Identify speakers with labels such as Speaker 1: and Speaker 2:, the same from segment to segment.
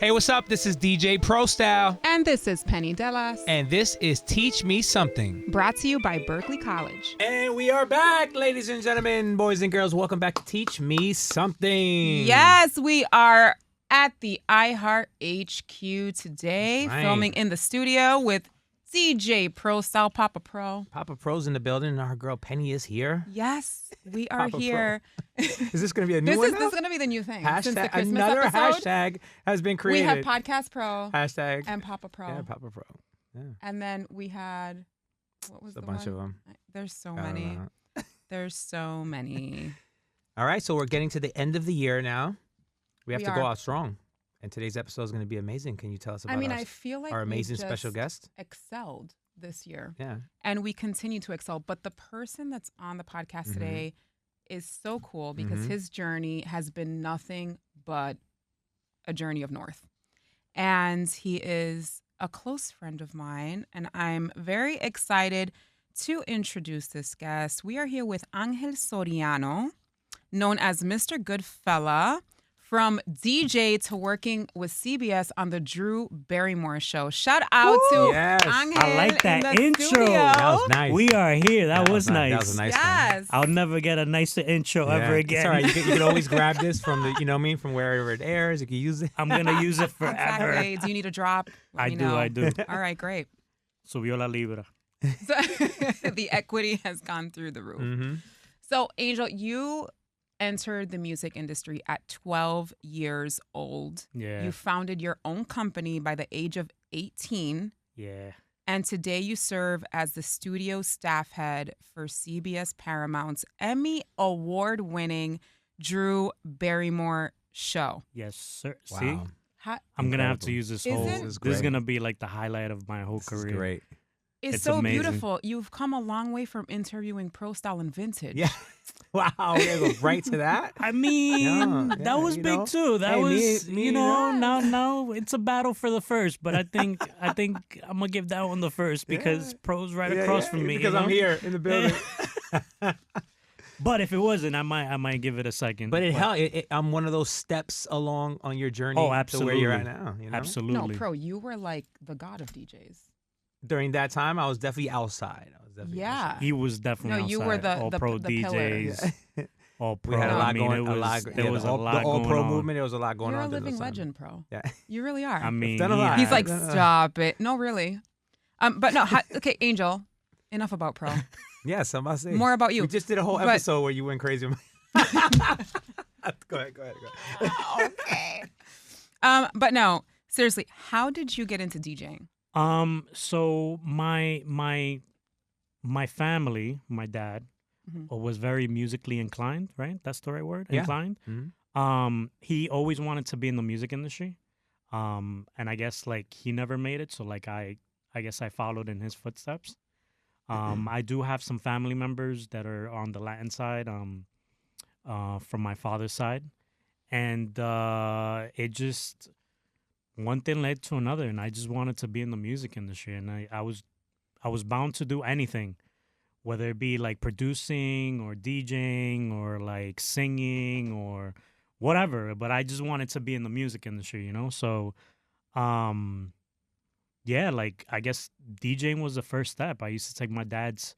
Speaker 1: Hey, what's up? This is DJ Prostyle.
Speaker 2: And this is Penny Dellas.
Speaker 1: And this is Teach Me Something.
Speaker 2: Brought to you by Berkeley College.
Speaker 1: And we are back, ladies and gentlemen, boys and girls. Welcome back to Teach Me Something.
Speaker 2: Yes, we are at the iHeart HQ today,
Speaker 1: Right.
Speaker 2: filming in the studio with DJ Prostyle, Papa Pro.
Speaker 1: Papa Pro's in the building, and our girl Penny is here.
Speaker 2: Yes, we are
Speaker 1: Papa
Speaker 2: here.
Speaker 1: Is this going to be a new
Speaker 2: This
Speaker 1: one
Speaker 2: is
Speaker 1: now?
Speaker 2: going to be the new thing. Since the
Speaker 1: Hashtag,
Speaker 2: Christmas
Speaker 1: another
Speaker 2: episode,
Speaker 1: hashtag has been
Speaker 2: we
Speaker 1: created.
Speaker 2: have Podcast Pro
Speaker 1: Hashtag.
Speaker 2: and Papa Pro.
Speaker 1: Yeah, Papa Pro. Yeah.
Speaker 2: And then we had, what was
Speaker 1: It's a
Speaker 2: the
Speaker 1: bunch
Speaker 2: one?
Speaker 1: of them.
Speaker 2: There's so
Speaker 1: I don't
Speaker 2: many.
Speaker 1: know.
Speaker 2: There's so many.
Speaker 1: All right, so we're getting to the end of the year now. We have
Speaker 2: We
Speaker 1: to go
Speaker 2: are.
Speaker 1: out strong. And today's episode is going to be amazing. Can you tell us about
Speaker 2: I feel like
Speaker 1: our
Speaker 2: we
Speaker 1: amazing
Speaker 2: just
Speaker 1: special guest?
Speaker 2: excelled this year.
Speaker 1: Yeah.
Speaker 2: And we continue to excel. But the person that's on the podcast
Speaker 1: Mhm.
Speaker 2: today is so cool because
Speaker 1: Mhm.
Speaker 2: his journey has been nothing but a journey of north. And he is a close friend of mine. And I'm very excited to introduce this guest. We are here with Angel Soriano, known as Mr. Goodfella. From DJ to working with CBS on the Drew Barrymore Show. Shout out to
Speaker 1: Yes.
Speaker 2: Angel
Speaker 3: I like that
Speaker 2: in the
Speaker 3: intro.
Speaker 2: studio.
Speaker 1: That was nice.
Speaker 3: We are here. That was nice.
Speaker 1: That was a nice one.
Speaker 2: Yes.
Speaker 3: I'll never get a nicer intro ever again.
Speaker 1: It's all right. You can always grab this from the, from wherever it airs. You can use it.
Speaker 3: I'm gonna use it forever.
Speaker 2: Exactly. Do you need a drop? Let
Speaker 3: I
Speaker 2: me
Speaker 3: do.
Speaker 2: know.
Speaker 3: I do.
Speaker 2: All right, great.
Speaker 3: Subió la libra.
Speaker 2: So, the equity has gone through the roof.
Speaker 1: Mm-hmm.
Speaker 2: So, Angel, you entered the music industry at 12 years old.
Speaker 3: Yeah.
Speaker 2: You founded your own company by the age of 18.
Speaker 3: Yeah.
Speaker 2: And today you serve as the studio staff head for CBS Paramount's Emmy award-winning Drew Barrymore Show.
Speaker 3: Yes, sir.
Speaker 1: Wow.
Speaker 3: See,
Speaker 2: How,
Speaker 3: I'm gonna have
Speaker 1: Incredible.
Speaker 3: to use this
Speaker 2: Isn't-
Speaker 3: whole.
Speaker 2: This
Speaker 1: is
Speaker 3: This is
Speaker 1: great.
Speaker 3: gonna be like the highlight of my whole
Speaker 1: This
Speaker 3: career.
Speaker 1: is great.
Speaker 2: it's
Speaker 3: It's
Speaker 2: so
Speaker 3: amazing.
Speaker 2: beautiful. You've come a long way from interviewing Prostyle and Vintage.
Speaker 1: Yeah. Wow. We're going to go right to that.
Speaker 3: I mean,
Speaker 1: Yeah,
Speaker 3: that was
Speaker 1: you
Speaker 3: big
Speaker 1: know.
Speaker 3: too. That
Speaker 1: Hey,
Speaker 3: was,
Speaker 1: me
Speaker 3: now it's a battle for the first, but I think I'm gonna give that one the first because
Speaker 1: Yeah.
Speaker 3: Pro's right
Speaker 1: Yeah,
Speaker 3: across
Speaker 1: yeah,
Speaker 3: from me.
Speaker 1: Because
Speaker 3: you
Speaker 1: I'm
Speaker 3: know?
Speaker 1: here in the building.
Speaker 3: But if it wasn't, I might give it a second.
Speaker 1: But I'm one of those steps along on your journey
Speaker 3: Oh,
Speaker 1: to where you're at
Speaker 3: absolutely.
Speaker 1: now. You know?
Speaker 2: No,
Speaker 3: Absolutely.
Speaker 2: Pro, you were like the god of DJs.
Speaker 1: During that time, I was definitely outside.
Speaker 2: Yeah.
Speaker 3: He was definitely
Speaker 2: No, you were
Speaker 3: outside.
Speaker 2: the-
Speaker 3: all
Speaker 2: the-
Speaker 3: pro
Speaker 2: the pillar.
Speaker 3: DJs, all pro.
Speaker 1: We had a
Speaker 3: I
Speaker 1: lot
Speaker 3: mean,
Speaker 1: going.
Speaker 3: it was,
Speaker 1: yeah,
Speaker 3: there was
Speaker 1: the
Speaker 3: a
Speaker 1: all,
Speaker 3: lot
Speaker 1: the all
Speaker 3: going
Speaker 1: pro
Speaker 3: on.
Speaker 1: movement. There was a lot going
Speaker 2: You're
Speaker 1: on.
Speaker 2: a
Speaker 1: during
Speaker 2: living
Speaker 1: those times.
Speaker 2: legend, Pro.
Speaker 1: Yeah.
Speaker 2: You really are.
Speaker 3: I mean,
Speaker 1: done a lot.
Speaker 2: He's like,
Speaker 1: Yeah.
Speaker 2: stop it. No, really. But no, okay, Angel, enough about Pro.
Speaker 1: Yes, I'm about to say.
Speaker 2: More about you.
Speaker 1: We just did a whole
Speaker 2: But-
Speaker 1: episode where you went crazy. Go ahead.
Speaker 2: Okay. But no, seriously, how did you get into DJing?
Speaker 3: So my family, my dad,
Speaker 2: Mhm.
Speaker 3: was very musically inclined. Right, that's the right word.
Speaker 1: Yeah.
Speaker 3: Inclined.
Speaker 1: Mhm.
Speaker 3: He always wanted to be in the music industry. And I guess like he never made it, so like I guess I followed in his footsteps. I do have some family members that are on the Latin side, from my father's side, and it just one thing led to another, and I just wanted to be in the music industry, and I was bound to do anything, whether it be like producing or DJing or like singing or whatever, but I just wanted to be in the music industry, you know? So, yeah, like I guess DJing was the first step. I used to take my dad's,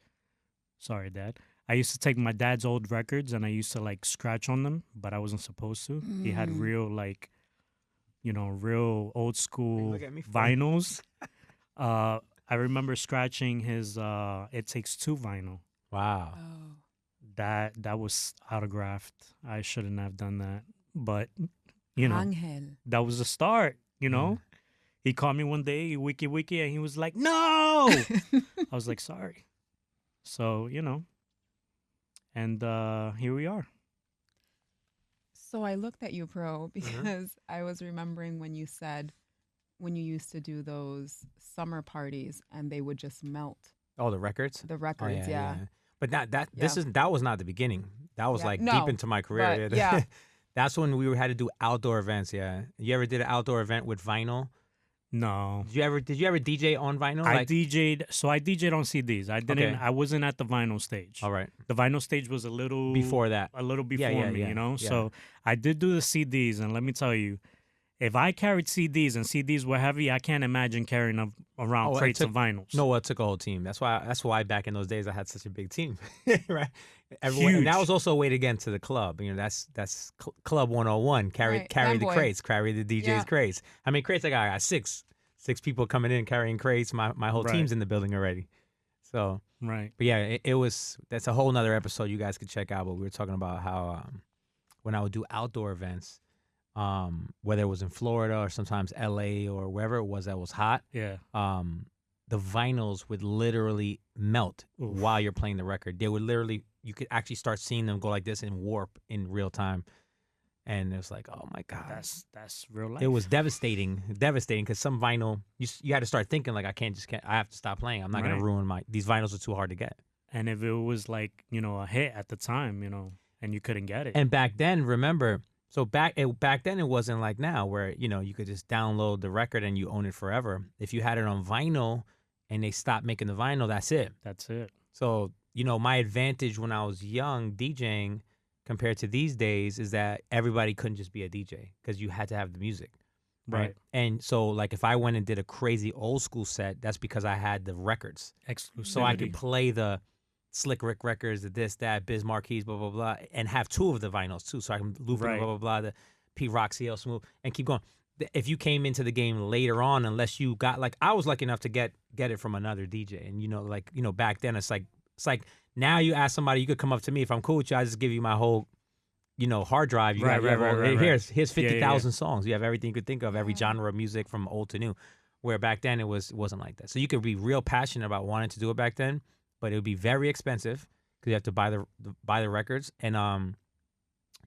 Speaker 3: sorry, Dad. I used to take my dad's old records and I used to like scratch on them, but I wasn't supposed to. He had real like, real old school
Speaker 1: Look at me funny.
Speaker 3: vinyls. I remember scratching his It Takes Two vinyl.
Speaker 1: Wow.
Speaker 2: Oh.
Speaker 3: That was autographed. I shouldn't have done that, but you know,
Speaker 2: Angel.
Speaker 3: that was the start. You know, he called me one day, wiki, and he was like, "No," I was like, "Sorry." So and here we are.
Speaker 2: So I looked at you, Pro, because I was remembering when you said when you used to do those summer parties and they would just melt
Speaker 1: Oh, the records.
Speaker 2: the records. yeah.
Speaker 1: But that
Speaker 2: Yeah.
Speaker 1: that was not the beginning. That was
Speaker 2: Yeah.
Speaker 1: like
Speaker 2: No,
Speaker 1: deep into my career.
Speaker 2: but, yeah.
Speaker 1: That's when we had to do outdoor events. Yeah. You ever did an outdoor event with vinyl?
Speaker 3: No,
Speaker 1: Did you ever DJ on vinyl?
Speaker 3: I DJ'd. So I DJ'd on CDs. I didn't.
Speaker 1: Okay.
Speaker 3: I wasn't at the vinyl stage.
Speaker 1: All right.
Speaker 3: The vinyl stage was a little
Speaker 1: Before that.
Speaker 3: a little before
Speaker 1: Yeah,
Speaker 3: me,
Speaker 1: yeah,
Speaker 3: you know.
Speaker 1: yeah.
Speaker 3: So I did do the CDs, and let me tell you, If I carried CDs and CDs were heavy, I can't imagine carrying around crates of vinyls.
Speaker 1: No, it took a whole team. That's why back in those days I had such a big team, right? Everyone,
Speaker 3: Huge.
Speaker 1: and that was also a way to get into the club. You know, that's Club 101. Carry
Speaker 2: Right,
Speaker 1: the
Speaker 2: fanboy.
Speaker 1: crates, carry the DJ's
Speaker 2: Yeah.
Speaker 1: crates. How many crates I got? I got six people coming in carrying crates. My whole
Speaker 3: Right.
Speaker 1: team's in the building already. So,
Speaker 3: Right.
Speaker 1: but yeah, it was. That's a whole nother episode you guys could check out. But we were talking about how when I would do outdoor events, whether it was in Florida or sometimes LA or wherever it was that was hot,
Speaker 3: Yeah.
Speaker 1: the vinyls would literally melt
Speaker 3: Oof.
Speaker 1: while you're playing the record. They would literally, you could actually start seeing them go like this and warp in real time. And it was like, oh my God.
Speaker 3: That's real life.
Speaker 1: It was devastating because some vinyl, you had to start thinking like, I have to stop playing. I'm not going
Speaker 3: Right.
Speaker 1: to ruin these vinyls are too hard to get.
Speaker 3: And if it was like, a hit at the time, and you couldn't get it.
Speaker 1: And back then, remember, so back then it wasn't like now where, you could just download the record and you own it forever. If you had it on vinyl and they stopped making the vinyl, that's it.
Speaker 3: That's it.
Speaker 1: So, my advantage when I was young DJing compared to these days is that everybody couldn't just be a DJ because you had to have the music.
Speaker 3: Right.
Speaker 1: And so, like, if I went and did a crazy old school set, that's because I had the records.
Speaker 3: Exclusivity.
Speaker 1: So I could play the Slick Rick records, the this, that, Biz Marquis, blah, blah, blah, and have two of the vinyls too. So I can loop
Speaker 3: Right.
Speaker 1: it, blah, blah, blah, the Pete Rock, CL Smooth, and keep going. If you came into the game later on, unless you got, like, I was lucky enough to get it from another DJ. And, back then it's like now you ask somebody, you could come up to me. If I'm cool with you, I just give you my whole, hard drive. You
Speaker 3: Right,
Speaker 1: have
Speaker 3: right.
Speaker 1: Here's
Speaker 3: Yeah,
Speaker 1: 50,000 songs. You have everything you could think of, every genre of music from old to new. Where back then it wasn't like that. So you could be real passionate about wanting to do it back then, but it would be very expensive because you have to buy the records. And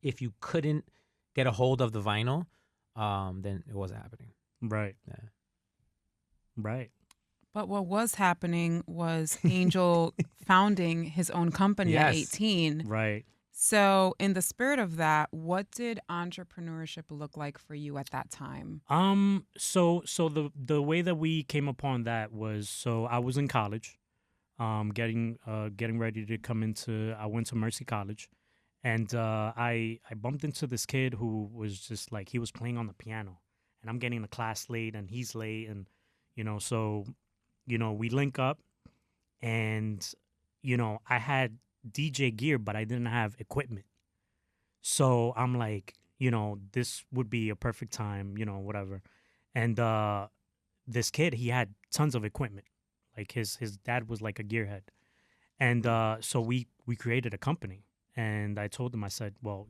Speaker 1: if you couldn't get a hold of the vinyl, then it wasn't happening.
Speaker 3: Right.
Speaker 1: Yeah.
Speaker 3: Right.
Speaker 2: But what was happening was Angel founding his own company at
Speaker 1: Yes.
Speaker 2: 18.
Speaker 3: Right.
Speaker 2: So, in the spirit of that, what did entrepreneurship look like for you at that time?
Speaker 3: So the way that we came upon that was, so I was in college, getting ready to come into. I went to Mercy College, and I bumped into this kid who was just like, he was playing on the piano, and I'm getting to class late, and he's late, and so we link up, and I had DJ gear, but I didn't have equipment. So I'm like, this would be a perfect time, whatever. And this kid, he had tons of equipment. Like his dad was like a gearhead. And so we created a company. And I told him, I said, well,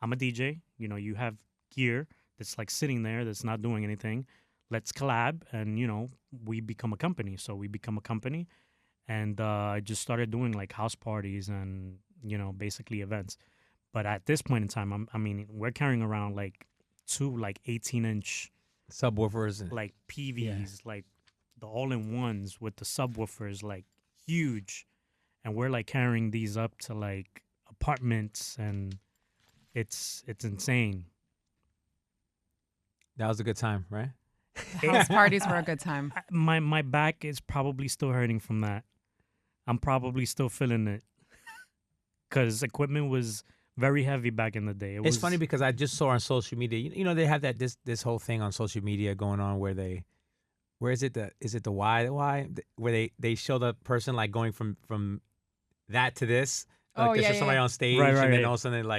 Speaker 3: I'm a DJ. You have gear that's like sitting there that's not doing anything. Let's collab and, we become a company. So we become a company. And I just started doing like house parties and, basically events. But at this point in time, we're carrying around like two like 18-inch
Speaker 1: Subwoofers.
Speaker 3: like PVs, like the all-in-ones with the subwoofers, like huge. And we're like carrying these up to like apartments, and it's insane.
Speaker 1: That was a good time, right?
Speaker 2: House parties were a good time.
Speaker 3: My back is probably still hurting from that. I'm probably still feeling it because equipment was very heavy back in the day.
Speaker 1: It's funny because I just saw on social media, they have this whole thing on social media going on where is it the why where they show the person like going from that to this, like they show somebody on stage,
Speaker 3: Right,
Speaker 1: and then
Speaker 3: right.
Speaker 1: all of a sudden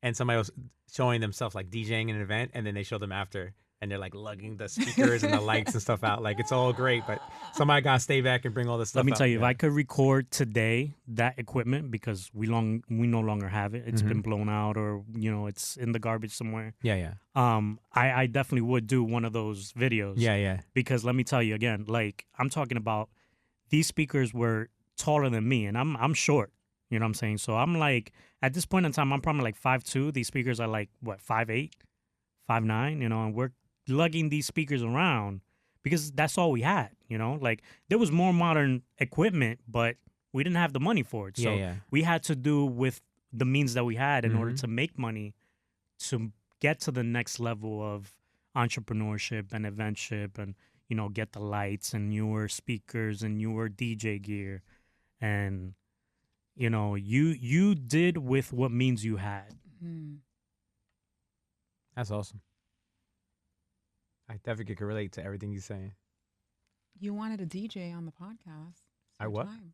Speaker 1: and somebody else showing themselves like DJing an event, and then they show them after. And they're like lugging the speakers and the lights and stuff out. Like it's all great, but somebody gotta stay back and bring all this stuff
Speaker 3: Let me
Speaker 1: out.
Speaker 3: tell you, if
Speaker 1: Yeah.
Speaker 3: I could record today that equipment, because we no longer have it. It's been blown out, or it's in the garbage somewhere.
Speaker 1: Yeah.
Speaker 3: I definitely would do one of those videos.
Speaker 1: Yeah.
Speaker 3: Because let me tell you again, like I'm talking about, these speakers were taller than me, and I'm short. You know what I'm saying? So I'm like, at this point in time, I'm probably like 5'2". These speakers are like what, 5'8", 5'9", and we're lugging these speakers around because that's all we had, like there was more modern equipment, but we didn't have the money for it. So
Speaker 1: Yeah.
Speaker 3: we had to do with the means that we had in order to make money to get to the next level of entrepreneurship and eventship, and get the lights and newer speakers and newer DJ gear. And you did with what means you had.
Speaker 2: Hmm.
Speaker 1: That's awesome. I definitely can relate to everything you're saying.
Speaker 2: You wanted a DJ on the podcast.
Speaker 1: I what?
Speaker 2: Time.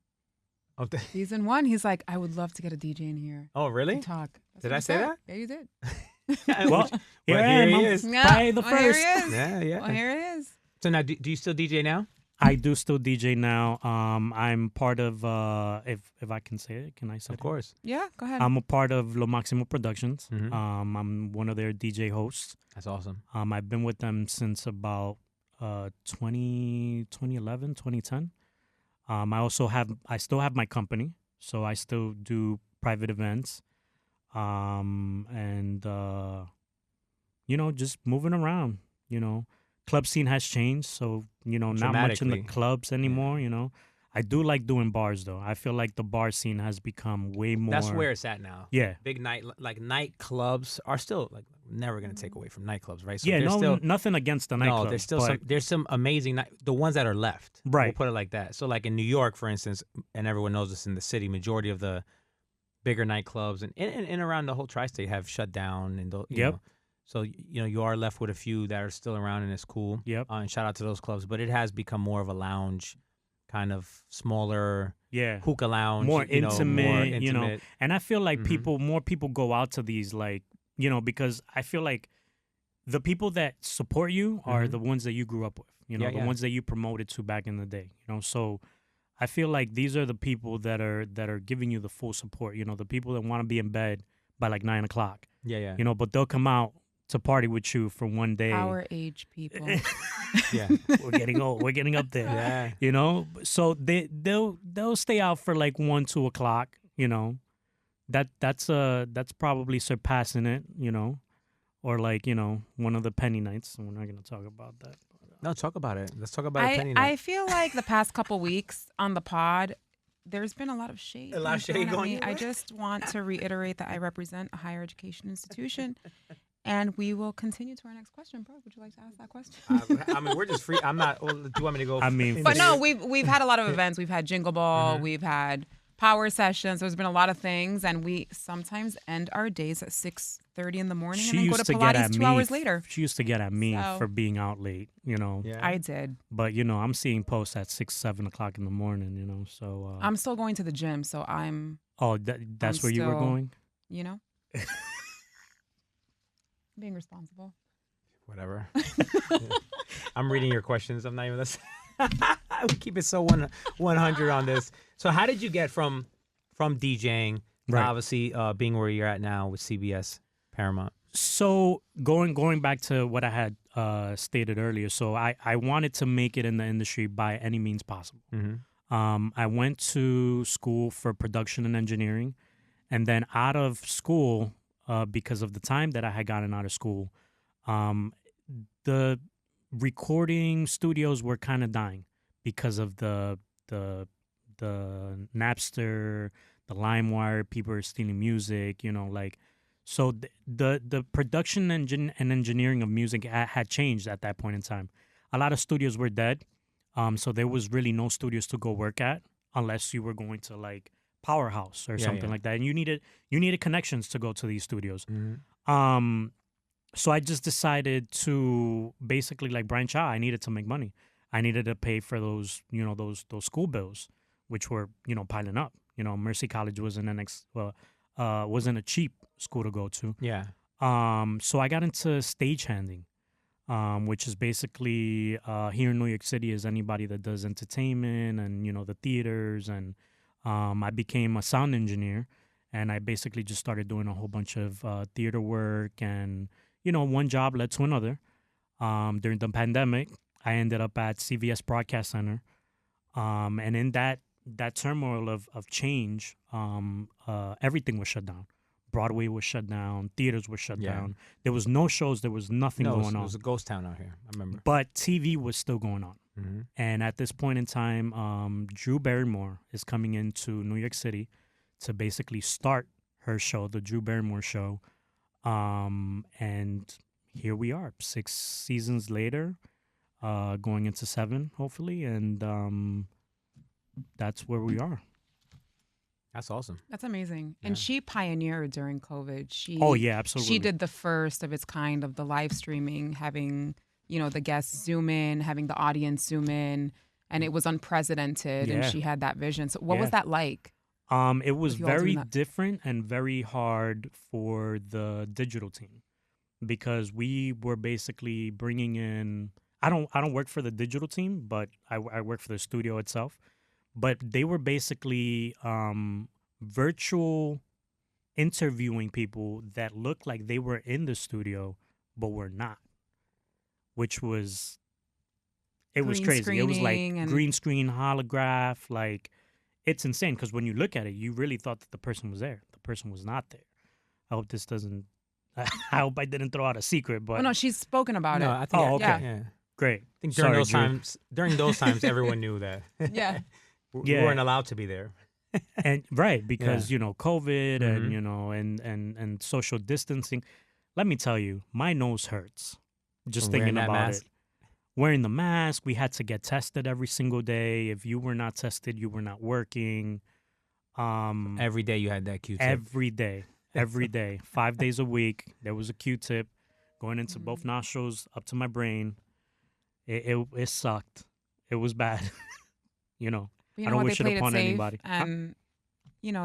Speaker 1: Oh,
Speaker 2: Season 1, he's like, I would love to get a DJ in here.
Speaker 1: oh really?
Speaker 2: To talk. That's
Speaker 1: Did
Speaker 2: what
Speaker 1: I
Speaker 2: he
Speaker 1: say
Speaker 2: said.
Speaker 1: that?
Speaker 2: Yeah, you did.
Speaker 3: Well, here I
Speaker 1: here
Speaker 3: am.
Speaker 1: he
Speaker 3: I'm
Speaker 1: is.
Speaker 3: probably the
Speaker 2: well,
Speaker 3: first.
Speaker 2: Here he is.
Speaker 1: Yeah, yeah.
Speaker 2: Well, here it is.
Speaker 1: So now, do you still DJ now?
Speaker 3: I do still DJ now. I'm part of if I can say it, can I say
Speaker 1: Of
Speaker 3: it?
Speaker 1: course.
Speaker 2: Yeah, go ahead.
Speaker 3: I'm a part of Lo Maximo Productions.
Speaker 1: Mhm.
Speaker 3: I'm one of their DJ hosts.
Speaker 1: That's awesome.
Speaker 3: I've been with them since about 2011, 2010. I still have my company, so I still do private events. And just moving around, club scene has changed, so not much in the
Speaker 1: Dramatically.
Speaker 3: clubs anymore. I do like doing bars though. I feel like the bar scene has become way more.
Speaker 1: That's where it's at now.
Speaker 3: Yeah.
Speaker 1: Big nightclubs are still never gonna take away from nightclubs, right? So
Speaker 3: Yeah,
Speaker 1: there's
Speaker 3: no,
Speaker 1: still,
Speaker 3: nothing against the nightclubs.
Speaker 1: no, there's still
Speaker 3: but
Speaker 1: there's some amazing the ones that are left.
Speaker 3: Right.
Speaker 1: We'll put it like that. So like in New York, for instance, and everyone knows this in the city, majority of the bigger nightclubs and around the whole tri-state have shut down, and you
Speaker 3: Yep.
Speaker 1: know, so you are left with a few that are still around, and it's cool.
Speaker 3: Yep.
Speaker 1: And shout out to those clubs, but it has become more of a lounge, kind of smaller
Speaker 3: yeah,
Speaker 1: hookah lounge,
Speaker 3: more intimate,
Speaker 1: intimate.
Speaker 3: And I feel like
Speaker 1: Mhm.
Speaker 3: more people go out to these, like, because I feel like the people that support you are
Speaker 1: Mhm.
Speaker 3: the ones that you grew up with,
Speaker 1: Yeah,
Speaker 3: the
Speaker 1: yeah.
Speaker 3: ones that you promoted to back in the day, So I feel like these are the people that are giving you the full support, the people that want to be in bed by like 9:00,
Speaker 1: Yeah, yeah.
Speaker 3: but they'll come out to party with you for one day.
Speaker 2: Our age people.
Speaker 1: Yeah.
Speaker 3: We're getting old. We're getting up there.
Speaker 1: Yeah.
Speaker 3: So they'll stay out for like 1, 2:00. That's probably surpassing it. Or like one of the penny nights. We're not gonna talk about that.
Speaker 1: No, talk about it. Let's talk about a penny
Speaker 2: I
Speaker 1: night.
Speaker 2: feel like the past couple weeks on the pod, there's been a lot of shade.
Speaker 1: A lot of
Speaker 2: being
Speaker 1: shade
Speaker 2: thrown at
Speaker 1: going
Speaker 2: me.
Speaker 1: your
Speaker 2: I
Speaker 1: way?
Speaker 2: just want to reiterate that I represent a higher education institution, and we will continue to our next question. Bro, would you like to ask that question?
Speaker 1: I mean, we're just free. I'm not. Well, do you want me to go?
Speaker 3: I mean,
Speaker 2: But no, we've had a lot of events. We've had Jingle Ball.
Speaker 1: Mhm.
Speaker 2: We've had power sessions. There's been a lot of things, and we sometimes end our days at 6:30 in the morning
Speaker 3: She
Speaker 2: and then go
Speaker 3: used
Speaker 2: to
Speaker 3: to get at
Speaker 2: Pilates 2
Speaker 3: me.
Speaker 2: hours later.
Speaker 3: She used to get at me
Speaker 2: So-
Speaker 3: for being out late.
Speaker 1: Yeah.
Speaker 2: I did.
Speaker 3: But I'm seeing posts at 6, 7:00 in the morning. So
Speaker 2: I'm still going to the gym, so I'm,
Speaker 3: that's where you were
Speaker 2: still-
Speaker 3: going.
Speaker 2: you know, being responsible.
Speaker 1: Whatever. Yeah. I'm reading your questions. I'm not even listening. We keep it so 100 on this. So how did you get from DJing to
Speaker 3: Right.
Speaker 1: obviously being where you're at now with CBS Paramount?
Speaker 3: So going back to what I had stated earlier, so I wanted to make it in the industry by any means possible.
Speaker 1: Mm-hmm.
Speaker 3: I went to school for production and engineering, and then out of school, because of the time that I had gotten out of school, the recording studios were kind of dying because of the Napster, the LimeWire. People are stealing music, So the production and engineering of music had changed at that point in time. A lot of studios were dead, so there was really no studios to go work at unless you were going to like Powerhouse or
Speaker 1: Yeah,
Speaker 3: something
Speaker 1: yeah.
Speaker 3: like that, and you needed connections to go to these studios.
Speaker 1: Mm-hmm.
Speaker 3: So I just decided to basically like branch out. I needed to make money. I needed to pay for those those school bills, which were piling up. Mercy College wasn't a cheap school to go to.
Speaker 1: Yeah.
Speaker 3: So I got into stagehanding, which is basically here in New York City is anybody that does entertainment and the theaters, and I became a sound engineer, and I basically just started doing a whole bunch of theater work, and one job led to another. During the pandemic, I ended up at CVS Broadcast Center, and in that turmoil of change, everything was shut down. Broadway was shut down. Theaters were shut
Speaker 1: Yeah.
Speaker 3: down. There was no shows. There was nothing
Speaker 1: No,
Speaker 3: going
Speaker 1: it
Speaker 3: on.
Speaker 1: was a ghost town out here. I remember.
Speaker 3: But TV was still going on.
Speaker 1: Mm-hmm.
Speaker 3: And at this point in time, Drew Barrymore is coming into New York City to basically start her show, the Drew Barrymore Show. And here we are, 6 seasons later, going into 7, hopefully. And that's where we are.
Speaker 1: That's awesome.
Speaker 2: That's amazing.
Speaker 1: Yeah.
Speaker 2: And she pioneered during COVID.
Speaker 3: Oh, yeah, absolutely.
Speaker 2: She did the first of its kind of the live streaming, having the guests zoom in, having the audience zoom in, and it was unprecedented, and
Speaker 3: Yeah.
Speaker 2: she had that vision. So what was
Speaker 3: Yeah.
Speaker 2: that like?
Speaker 3: It was
Speaker 2: with you all doing
Speaker 3: very
Speaker 2: that?
Speaker 3: different and very hard for the digital team because we were basically bringing in. I don't work for the digital team, but I work for the studio itself. But they were basically virtual interviewing people that looked like they were in the studio but were not, which was it was
Speaker 2: Green
Speaker 3: crazy. It was like
Speaker 2: screening and-
Speaker 3: green screen holograph, like it's insane because when you look at it, you really thought that the person was there. The person was not there. I hope this doesn't. I hope I didn't throw out a secret, but
Speaker 2: Oh no, she's spoken about
Speaker 1: No,
Speaker 2: it.
Speaker 1: I think.
Speaker 3: Oh, okay.
Speaker 1: Yeah.
Speaker 3: great.
Speaker 1: I think
Speaker 3: Sorry,
Speaker 1: during
Speaker 3: Drew.
Speaker 1: those times, everyone knew that.
Speaker 2: Yeah.
Speaker 1: We
Speaker 3: Yeah.
Speaker 1: weren't allowed to be there.
Speaker 3: And right because COVID and
Speaker 1: Mhm.
Speaker 3: and social distancing. Let me tell you, my nose hurts just
Speaker 1: From
Speaker 3: thinking
Speaker 1: wearing that
Speaker 3: about
Speaker 1: mask?
Speaker 3: it. Wearing the mask, we had to get tested every single day. If you were not tested, you were not working.
Speaker 1: Every day you had that Q-tip.
Speaker 3: Every day, 5 days a week. There was a Q-tip going into both nostrils up to my brain. It sucked. It was bad.
Speaker 2: But you
Speaker 3: I
Speaker 2: know
Speaker 3: don't
Speaker 2: what?
Speaker 3: wish
Speaker 2: They
Speaker 3: it
Speaker 2: played
Speaker 3: upon
Speaker 2: it safe,
Speaker 3: anybody. Huh?
Speaker 2: and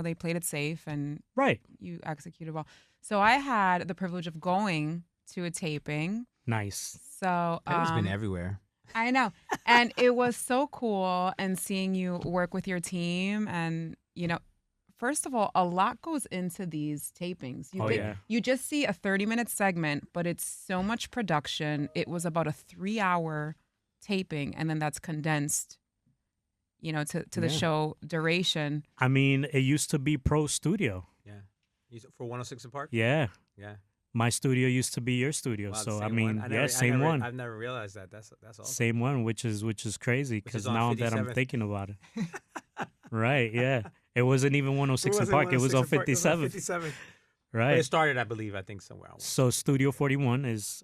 Speaker 2: they played it safe, and
Speaker 3: Right.
Speaker 2: you executed well. So I had the privilege of going to a taping.
Speaker 3: Nice.
Speaker 2: So
Speaker 1: Emma's been everywhere.
Speaker 2: I know, and it was so cool, and seeing you work with your team, and first of all, a lot goes into these tapings.
Speaker 3: Oh, yeah.
Speaker 2: You just see a 30-minute segment, but it's so much production. It was about a 3-hour taping, and then that's condensed, to the
Speaker 3: Yeah.
Speaker 2: show duration.
Speaker 3: I mean, it used to be Pro Studio.
Speaker 1: Yeah. For 106 in Park?
Speaker 3: Yeah.
Speaker 1: Yeah.
Speaker 3: My studio used to be your studio.
Speaker 1: Wow, the
Speaker 3: so I
Speaker 1: same
Speaker 3: mean,
Speaker 1: one.
Speaker 3: same one.
Speaker 1: I've never realized that. That's awesome.
Speaker 3: Same one, which is crazy
Speaker 1: Which is
Speaker 3: because
Speaker 1: on
Speaker 3: now that I'm
Speaker 1: 57th.
Speaker 3: thinking about it. Right, yeah. It wasn't even 106 in Park. It was on 57th.
Speaker 1: 57th. But
Speaker 3: Right.
Speaker 1: it started, I believe, I think somewhere.
Speaker 3: So Studio 41 is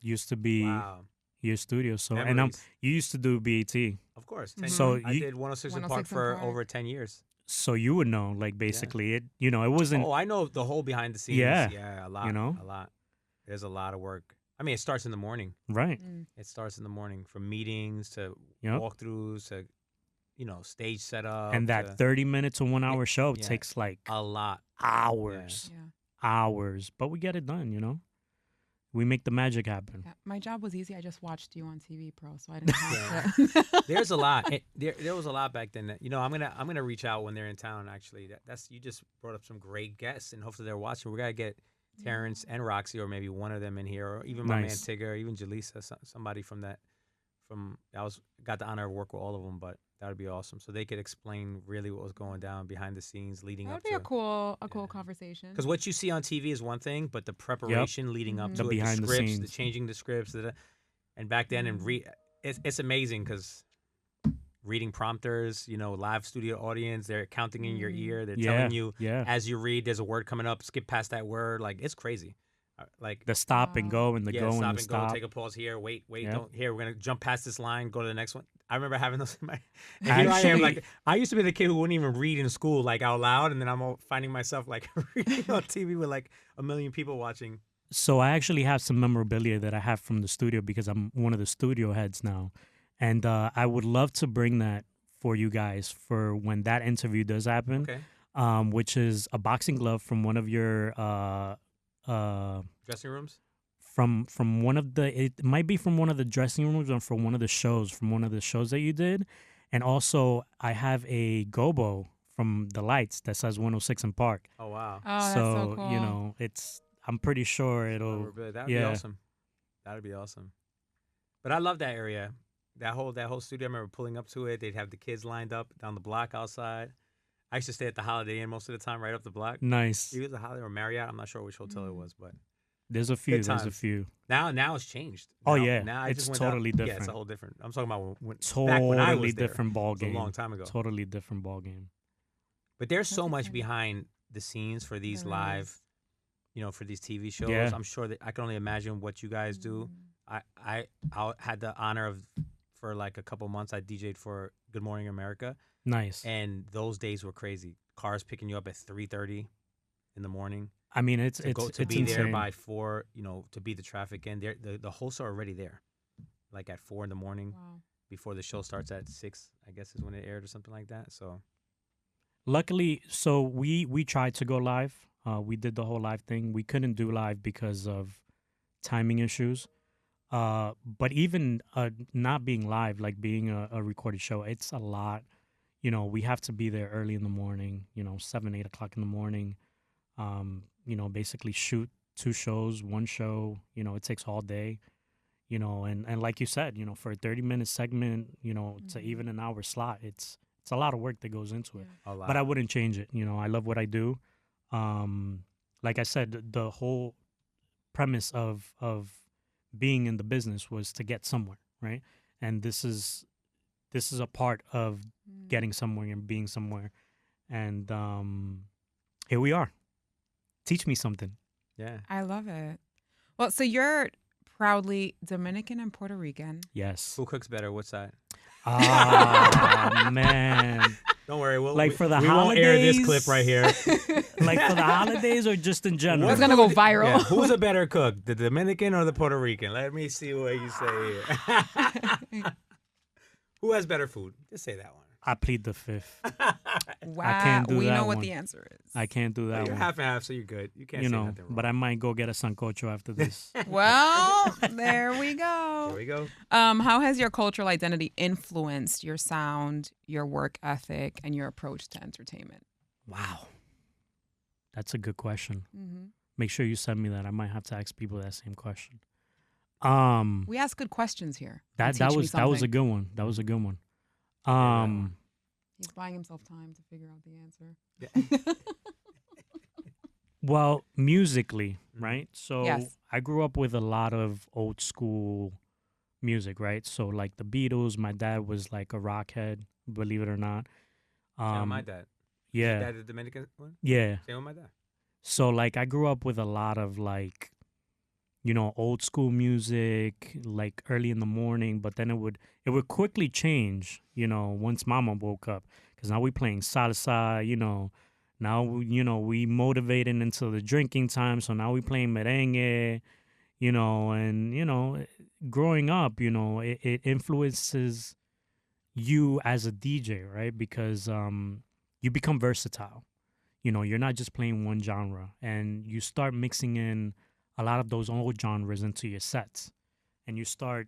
Speaker 3: used to be
Speaker 1: Wow.
Speaker 3: your studio. So and
Speaker 1: Memories.
Speaker 3: you used to do BET.
Speaker 1: Of course.
Speaker 3: So
Speaker 1: I
Speaker 3: you-
Speaker 1: did 106 in Park
Speaker 2: 106 in
Speaker 1: for
Speaker 2: Park.
Speaker 1: over 10 years.
Speaker 3: So you would know, like basically it wasn't
Speaker 1: Oh, I know the whole behind the scenes.
Speaker 3: Yeah.
Speaker 1: Yeah, a lot.
Speaker 3: know?
Speaker 1: A lot. There's a lot of work. I mean, it starts in the morning.
Speaker 3: right.
Speaker 1: It starts in the morning from meetings to
Speaker 3: Yep.
Speaker 1: walkthroughs to, stage setup.
Speaker 3: And
Speaker 1: to
Speaker 3: that 30-minute to 1 hour show
Speaker 1: yeah.
Speaker 3: takes like
Speaker 1: a lot.
Speaker 3: hours.
Speaker 2: Yeah.
Speaker 3: Hours. But we get it done. We make the magic happen.
Speaker 2: Yeah, my job was easy. I just watched you on TV, Pro, so I didn't have to.
Speaker 1: There's a lot. There was a lot back then. That, I'm gonna reach out when they're in town. Actually, that's you just brought up some great guests, and hopefully they're watching. We gotta get Terrence and Roxy, or maybe one of them in here, or even my man
Speaker 3: Nice.
Speaker 1: Tigger, or even Jaleesa, somebody from that. Got the honor of work with all of them, but that would be awesome. So they could explain really what was going down behind the scenes leading
Speaker 2: That
Speaker 1: up
Speaker 2: would be
Speaker 1: to.
Speaker 2: a cool conversation.
Speaker 1: Because what you see on TV is one thing, but the preparation leading up
Speaker 2: Mhm.
Speaker 1: to
Speaker 3: The
Speaker 1: it,
Speaker 3: behind
Speaker 1: the
Speaker 3: the
Speaker 1: scripts,
Speaker 3: scenes.
Speaker 1: changing the scripts, and back then, it's amazing because reading prompters, live studio audience, they're counting in your ear, they're telling you
Speaker 3: Yeah.
Speaker 1: as you read, there's a word coming up, skip past that word, like it's crazy. Like
Speaker 3: The stop and go and the
Speaker 1: yeah,
Speaker 3: go
Speaker 1: stop
Speaker 3: and the
Speaker 1: and
Speaker 3: stop.
Speaker 1: go, take a pause here, wait,
Speaker 3: Yep.
Speaker 1: don't here, we're gonna jump past this line, go to the next one. I remember having those in my. And
Speaker 3: Actually-
Speaker 1: here I am, like I used to be the kid who wouldn't even read in school, like out loud, and then I'm finding myself like reading on TV with like a million people watching.
Speaker 3: So I actually have some memorabilia that I have from the studio because I'm one of the studio heads now. And I would love to bring that for you guys for when that interview does happen,
Speaker 1: Okay,
Speaker 3: which is a boxing glove from one of your
Speaker 1: dressing rooms.
Speaker 3: from one of the it might be from one of the dressing rooms or from one of the shows that you did. And also I have a gobo from the lights that says 106 in Park.
Speaker 1: Oh wow,
Speaker 2: Oh, that's so cool.
Speaker 3: I'm pretty sure it'll
Speaker 1: memorabilia. That'd be
Speaker 3: yeah.
Speaker 1: awesome. That'd be awesome. But I love that area. That whole studio. I remember pulling up to it. They'd have the kids lined up down the block outside. I used to stay at the Holiday Inn most of the time, right up the block.
Speaker 3: nice.
Speaker 1: Either the Holiday or Marriott. I'm not sure which hotel it was, but
Speaker 3: There's a few.
Speaker 1: Good
Speaker 3: There's a
Speaker 1: times.
Speaker 3: few.
Speaker 1: now it's changed.
Speaker 3: Oh,
Speaker 1: Now-
Speaker 3: yeah.
Speaker 1: now I
Speaker 3: It's
Speaker 1: just went down-
Speaker 3: totally
Speaker 1: Yeah, it's
Speaker 3: different.
Speaker 1: a whole different. I'm talking about back when I
Speaker 3: Totally
Speaker 1: was there.
Speaker 3: different ball
Speaker 1: It was a
Speaker 3: game.
Speaker 1: long time ago.
Speaker 3: Totally different ball game.
Speaker 1: But there's so
Speaker 2: That's
Speaker 1: much
Speaker 2: exciting.
Speaker 1: behind the scenes for these
Speaker 2: There
Speaker 1: live,
Speaker 2: is.
Speaker 1: for these TV shows.
Speaker 3: Yeah.
Speaker 1: I'm sure that I can only imagine what you guys do. I had the honor of for like a couple months I DJ'd for Good Morning America,
Speaker 3: Nice.
Speaker 1: and those days were crazy. Cars picking you up at 3:30 in the morning
Speaker 3: I mean, it's
Speaker 1: to
Speaker 3: it's
Speaker 1: be
Speaker 3: insane.
Speaker 1: there by 4. To beat the traffic in. The hosts are already there. like at 4 a.m.
Speaker 2: Wow.
Speaker 1: before the show starts at 6. I guess is when it aired or something like that. So
Speaker 3: Luckily, so we tried to go live. We did the whole live thing. We couldn't do live because of timing issues. But even not being live, like being a recorded show, it's a lot. You know, we have to be there early in the morning. 7, 8 o'clock in the morning. Basically shoot 2 shows, 1 show. It takes all day. And like you said, for a 30-minute segment, to even an hour slot, it's a lot of work that goes into it.
Speaker 1: a lot.
Speaker 3: But I wouldn't change it. I love what I do. Like I said, the whole premise of being in the business was to get somewhere, right? And this is a part of getting somewhere and being somewhere. And here we are. Teach me something.
Speaker 1: Yeah.
Speaker 2: I love it. Well, so you're proudly Dominican and Puerto Rican.
Speaker 3: Yes.
Speaker 1: Who cooks better? What side?
Speaker 3: Ah, man.
Speaker 1: Don't worry.
Speaker 3: For the
Speaker 1: we
Speaker 3: holidays,
Speaker 1: won't air this clip right here.
Speaker 3: Like for the holidays or just in general?
Speaker 2: It's gonna go viral.
Speaker 1: Yeah, who's a better cook, the Dominican or the Puerto Rican? Let me see what you say here. Who has better food? Just say that one.
Speaker 3: I plead the fifth.
Speaker 2: Wow.
Speaker 3: I can't do
Speaker 2: we
Speaker 3: that
Speaker 2: know what
Speaker 3: one.
Speaker 2: the answer is.
Speaker 3: I can't do that
Speaker 1: You're
Speaker 3: one.
Speaker 1: half and half, so you're good. You can't say nothing wrong.
Speaker 3: But I might go get a sancocho after this.
Speaker 2: Well, there we go.
Speaker 1: There we go.
Speaker 2: How has your cultural identity influenced your sound, your work ethic, and your approach to entertainment?
Speaker 3: Wow. That's a good question.
Speaker 2: Mm-hmm.
Speaker 3: Make sure you send me that. I might have to ask people that same question.
Speaker 2: We ask good questions here.
Speaker 3: That was a good one. That was a good one.
Speaker 2: He's buying himself time to figure out the answer.
Speaker 1: Yeah.
Speaker 3: Well, musically, right? So
Speaker 2: Yes.
Speaker 3: I grew up with a lot of old school music, right? So like the Beatles. My dad was like a rock head, believe it or not.
Speaker 1: Same with my dad.
Speaker 3: Yeah.
Speaker 1: Your dad the Dominican one?
Speaker 3: Yeah.
Speaker 1: Same with my dad.
Speaker 3: So like I grew up with a lot of like, old school music, like early in the morning, but then it would quickly change, once mama woke up. Because now we playing salsa, now, we motivated into the drinking time. So now we playing merengue, and, growing up, it influences you as a DJ, right? Because you become versatile. You're not just playing one genre, and you start mixing in a lot of those old genres into your sets, and you start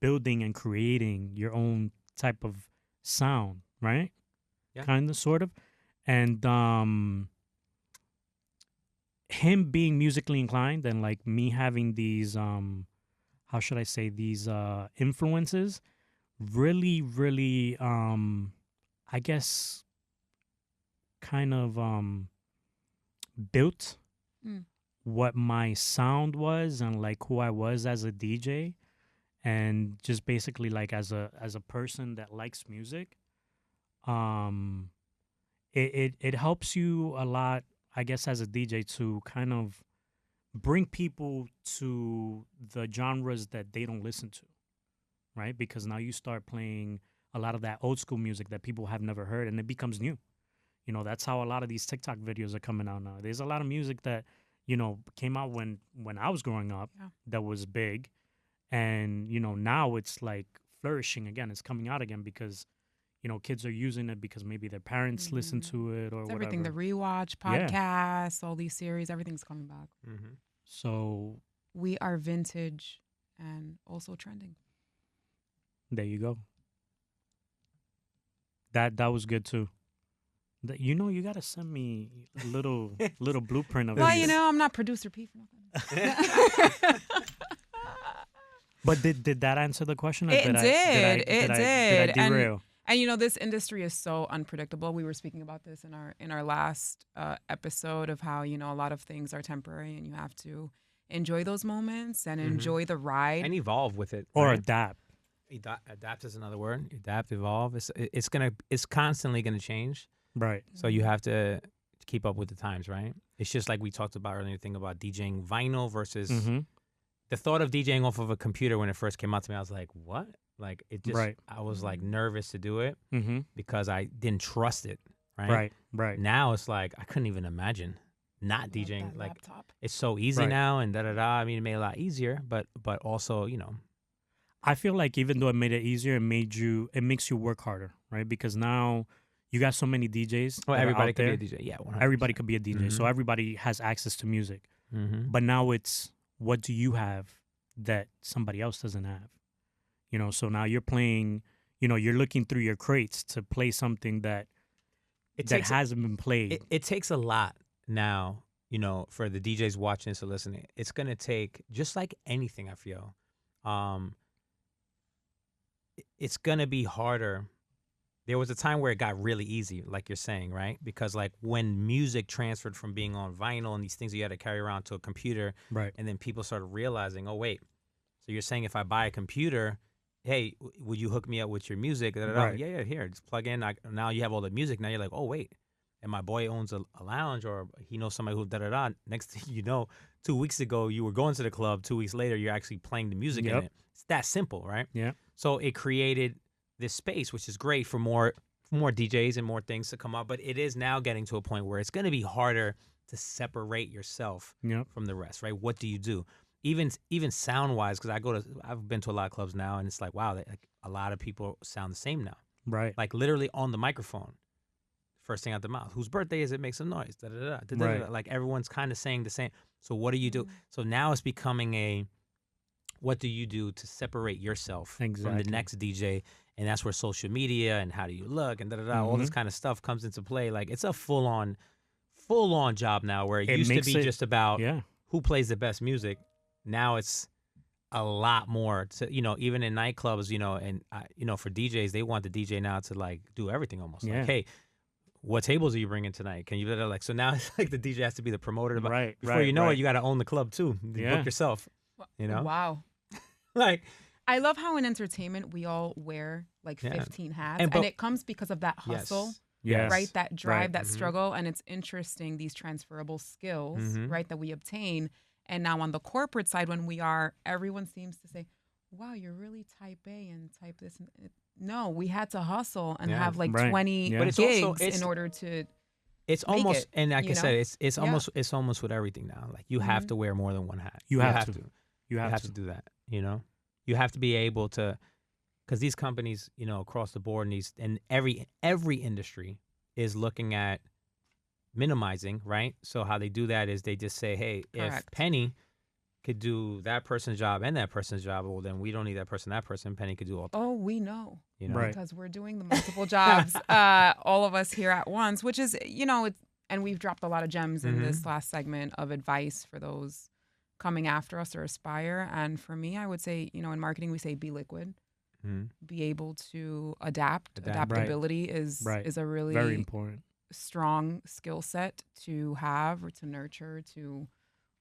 Speaker 3: building and creating your own type of sound, right?
Speaker 1: Yeah.
Speaker 3: Kind of, sort of. And him being musically inclined and like me having these, how should I say, these influences really, really, I guess, kind of built what my sound was and like who I was as a DJ, and just basically like as a person that likes music. It helps you a lot, I guess, as a DJ to kind of bring people to the genres that they don't listen to, right? Because now you start playing a lot of that old school music that people have never heard, and it becomes new. That's how a lot of these TikTok videos are coming out now. There's a lot of music that came out when I was growing up that was big. And, now it's like flourishing again. It's coming out again because, kids are using it because maybe their parents listen to it or whatever.
Speaker 2: Everything, the rewatch, podcasts, all these series, everything's coming back.
Speaker 1: Mm-hmm.
Speaker 3: So
Speaker 2: we are vintage and also trending.
Speaker 3: There you go. That was good too. You got to send me a little blueprint of
Speaker 2: Well,
Speaker 3: this.
Speaker 2: I'm not producer P for nothing.
Speaker 3: But did that answer the question? Or
Speaker 2: It
Speaker 3: did.
Speaker 2: It did.
Speaker 3: Did I derail?
Speaker 2: And this industry is so unpredictable. We were speaking about this in our last episode of how a lot of things are temporary, and you have to enjoy those moments and enjoy the ride
Speaker 1: And evolve with it.
Speaker 3: Or
Speaker 1: right?
Speaker 3: adapt.
Speaker 1: Adapt is another word. Adapt, evolve. It's constantly gonna change.
Speaker 3: Right.
Speaker 1: So you have to keep up with the times, right? It's just like we talked about earlier, thing about DJing vinyl versus the thought of DJing off of a computer when it first came out to me. I was like, what? Like it just, I was like nervous to do it because I didn't trust it, right?
Speaker 3: Right.
Speaker 1: Now it's like, I couldn't even imagine not DJing.
Speaker 2: That
Speaker 1: Like
Speaker 2: laptop.
Speaker 1: it's so easy
Speaker 3: Right.
Speaker 1: now and I mean, it made it a lot easier, but also,
Speaker 3: I feel like even though it made it easier, it makes you work harder, right? Because now you got so many DJs.
Speaker 1: Well,
Speaker 3: that are
Speaker 1: everybody
Speaker 3: out
Speaker 1: could
Speaker 3: there.
Speaker 1: be a DJ. Yeah, 100%.
Speaker 3: Everybody could be a DJ, so
Speaker 1: Mhm.
Speaker 3: everybody has access to music.
Speaker 1: Mm-hmm.
Speaker 3: But now it's, what do you have that somebody else doesn't have? You know, so now you're playing. You know, you're looking through your crates to play something that hasn't been played.
Speaker 1: It takes a lot now, you know, for the DJs watching this or listening. It's gonna take, just like anything, I feel. It's gonna be harder. There was a time where it got really easy, like you're saying, right? Because like when music transferred from being on vinyl and these things you had to carry around to a computer,
Speaker 3: Right.
Speaker 1: and then people started realizing, oh wait, so you're saying if I buy a computer, hey, would you hook me up with your music? Da, da, da.
Speaker 3: Right.
Speaker 1: Yeah, here, just plug in. Now you have all the music. Now you're like, oh wait, and my boy owns a lounge, or he knows somebody who da da da. Next thing you know, 2 weeks ago you were going to the club. 2 weeks later, you're actually playing the music in
Speaker 3: Yep.
Speaker 1: it. It's that simple, right?
Speaker 3: Yeah.
Speaker 1: So it created this space, which is great for more DJs and more things to come up. But it is now getting to a point where it's going to be harder to separate yourself
Speaker 3: Yep.
Speaker 1: from the rest, right? What do you do? Even sound wise, because I've been to a lot of clubs now, and it's like, wow, like a lot of people sound the same now.
Speaker 3: Right.
Speaker 1: Like literally on the microphone, first thing out the mouth. Whose birthday is it? Make some noise. Da, da, da, da, da, da,
Speaker 3: Right.
Speaker 1: da. Like everyone's kind of saying the same. So what do you do?
Speaker 2: Mm.
Speaker 1: So now it's becoming a, what do you do to separate yourself from
Speaker 3: Exactly.
Speaker 1: the next DJ? And that's where social media and how do you look and da da da, all this kind of stuff comes into play. Like it's a full on job now, where it used to
Speaker 3: makes
Speaker 1: be
Speaker 3: it-
Speaker 1: just about
Speaker 3: Yeah.
Speaker 1: who plays the best music. Now it's a lot more to, you know, even in nightclubs, you know, and you know, for DJs, they want the DJ now to like do everything almost.
Speaker 3: Yeah.
Speaker 1: Like, hey, what tables are you bringing tonight? Can you like, so now it's like the DJ has to be the promoter.
Speaker 3: Right.
Speaker 1: Before
Speaker 3: right,
Speaker 1: you know
Speaker 3: right.
Speaker 1: it, you got to own the club too.
Speaker 3: Yeah.
Speaker 1: Book yourself. You know?
Speaker 2: Wow.
Speaker 1: Like,
Speaker 2: I love how in entertainment we all wear like
Speaker 1: Yeah.
Speaker 2: 15 hats,
Speaker 1: And
Speaker 2: and,
Speaker 1: but-
Speaker 2: it comes because of that hustle,
Speaker 3: Yes.
Speaker 2: right? That drive,
Speaker 3: Right.
Speaker 2: that
Speaker 1: Mhm.
Speaker 2: struggle, and it's interesting, these transferable skills,
Speaker 1: Mhm.
Speaker 2: right, that we obtain. And now on the corporate side, when everyone seems to say, "Wow, you're really type A and type this." And no, we had to hustle and
Speaker 1: Yeah.
Speaker 2: have like
Speaker 3: Right.
Speaker 2: 20
Speaker 3: Yeah.
Speaker 1: But it's
Speaker 2: gigs
Speaker 1: also- it's-
Speaker 2: in order to.
Speaker 1: it's
Speaker 2: Make
Speaker 1: almost,
Speaker 2: it,
Speaker 1: and like I
Speaker 2: you
Speaker 1: said,
Speaker 2: know?
Speaker 1: it's
Speaker 2: Yeah.
Speaker 1: almost with everything now. Like you have
Speaker 2: Mhm.
Speaker 1: to wear more than one hat.
Speaker 3: You have to.
Speaker 1: to.
Speaker 3: You
Speaker 1: You
Speaker 3: have,
Speaker 1: have
Speaker 3: to.
Speaker 1: to do that. You know, you have to be able to, because these companies, you know, across the board, and every industry is looking at minimizing, right? So how they do that is they just say, hey, if
Speaker 2: Correct.
Speaker 1: Penny could do that person's job and that person's job, well, then we don't need that person. That person, Penny could do all.
Speaker 2: Oh, we know.
Speaker 1: You know,
Speaker 3: Right.
Speaker 2: Because we're doing the multiple jobs, all of us here at once, which is, you know, and we've dropped a lot of gems in this last segment of advice for those coming after us or aspire. And for me, I would say, you know, in marketing, we say be liquid,
Speaker 1: Mhm.
Speaker 2: be able to adapt.
Speaker 1: Adapt.
Speaker 3: Right.
Speaker 2: Adaptability is
Speaker 3: Right.
Speaker 2: a really
Speaker 3: Very important.
Speaker 2: strong skill set to have or to nurture, to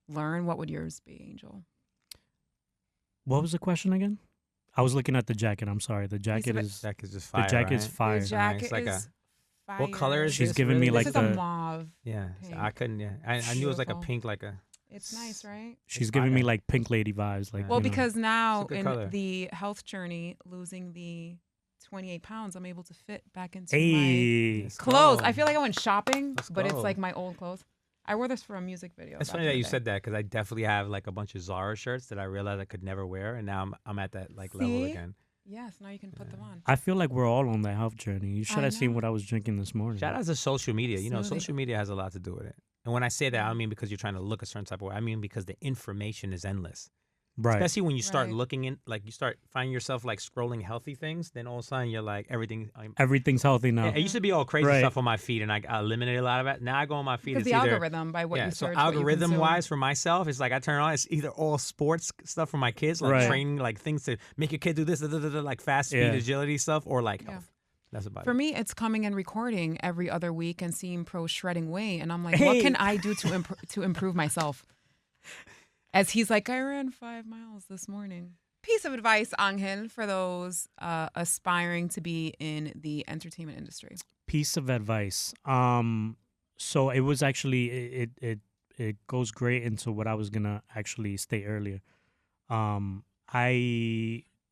Speaker 2: learn. What would yours be, Angel?
Speaker 3: What was the question again? I was looking at the jacket. I'm sorry. The jacket
Speaker 2: it-
Speaker 3: is
Speaker 1: Jacket's just fire.
Speaker 3: the jacket's
Speaker 1: right?
Speaker 3: fire.
Speaker 2: The jacket
Speaker 1: It's like
Speaker 2: is fire.
Speaker 1: What color is
Speaker 3: She's
Speaker 1: this,
Speaker 3: giving me
Speaker 1: really?
Speaker 3: like
Speaker 2: this is
Speaker 3: the
Speaker 2: a mauve.
Speaker 1: Yeah,
Speaker 2: pink.
Speaker 1: I couldn't. Yeah, I knew it was like a
Speaker 2: Beautiful.
Speaker 1: pink, like a.
Speaker 2: It's nice, right?
Speaker 3: She's
Speaker 1: It's
Speaker 3: giving me
Speaker 1: fire.
Speaker 3: like Pink Lady vibes. Like
Speaker 1: Yeah.
Speaker 2: Well,
Speaker 3: you know.
Speaker 2: because now
Speaker 1: It's a good
Speaker 2: in
Speaker 1: color.
Speaker 2: the health journey, losing the 28 pounds, I'm able to fit back into my
Speaker 3: Hey.
Speaker 1: Let's
Speaker 2: clothes.
Speaker 1: go.
Speaker 2: I feel like I went shopping,
Speaker 1: Let's
Speaker 2: but it's
Speaker 1: go.
Speaker 2: like my old clothes. I wore this for a music video.
Speaker 1: It's
Speaker 2: back
Speaker 1: funny
Speaker 2: in
Speaker 1: that
Speaker 2: the
Speaker 1: you
Speaker 2: day.
Speaker 1: said that, because I definitely have like a bunch of Zara shirts that I realized I could never wear, and now I'm at that like level
Speaker 2: See?
Speaker 1: again.
Speaker 2: Yes, now you can put them on.
Speaker 3: I feel like we're all on that health journey. You should
Speaker 2: I
Speaker 3: have seen
Speaker 2: know.
Speaker 3: what I was drinking this morning.
Speaker 1: Shout out to social media. You know,
Speaker 2: Smoothie.
Speaker 1: social media has a lot to do with it. And when I say that, I
Speaker 2: Yeah.
Speaker 1: don't mean because you're trying to look a certain type of way. I mean because the information is endless.
Speaker 3: Right.
Speaker 1: Especially when you start
Speaker 2: Right.
Speaker 1: looking in, like you start finding yourself like scrolling healthy things, then all of a sudden you're like everything.
Speaker 3: Everything's healthy now.
Speaker 1: It used to be all crazy
Speaker 3: Right.
Speaker 1: stuff on my feed, and I eliminated a lot of it. Now I go on my feed.
Speaker 2: Because
Speaker 1: It's
Speaker 2: the
Speaker 1: either,
Speaker 2: algorithm, by what
Speaker 1: yeah,
Speaker 2: you
Speaker 1: so
Speaker 2: search, what you
Speaker 1: algorithm
Speaker 2: consume.
Speaker 1: wise for myself, it's like I turn on. It's either all sports stuff for my kids, like
Speaker 3: Right.
Speaker 1: training, like things to make your kid do this, da, da, da, da, like fast speed
Speaker 3: Yeah.
Speaker 1: agility stuff, or like
Speaker 2: Yeah.
Speaker 1: health. That's about
Speaker 2: For
Speaker 1: it.
Speaker 2: me, it's coming and recording every other week and seeing pros shredding weight, and I'm like,
Speaker 3: Hey.
Speaker 2: what can I do to improve myself? As he's like, I ran 5 miles this morning. Piece of advice, Angel, for those aspiring to be in the entertainment industry.
Speaker 3: Piece of advice. So it was actually it goes great into what I was gonna actually state earlier.